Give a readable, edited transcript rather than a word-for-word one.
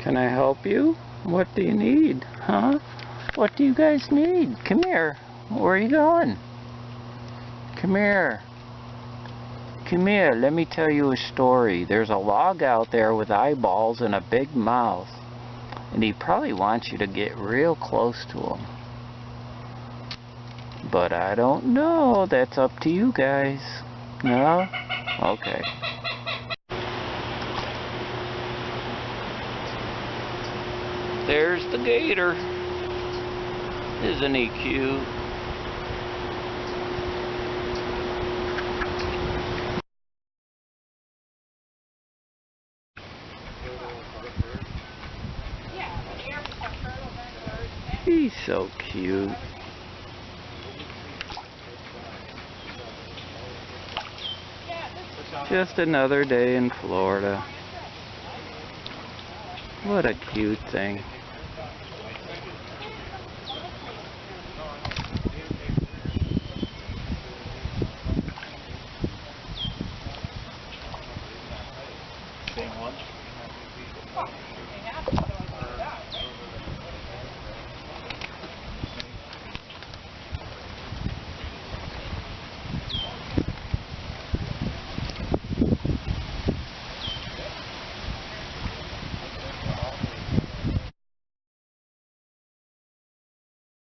Can I help you? What do you need? Huh? What do you guys need? Come here. Where are you going? Come here. Come here. Let me tell you a story. There's a log out there with eyeballs and a big mouth. And he probably wants you to get real close to him. But I don't know. That's up to you guys. No? Okay. There's the gator. Isn't he cute? He's so cute. Just another day in Florida. What a cute thing.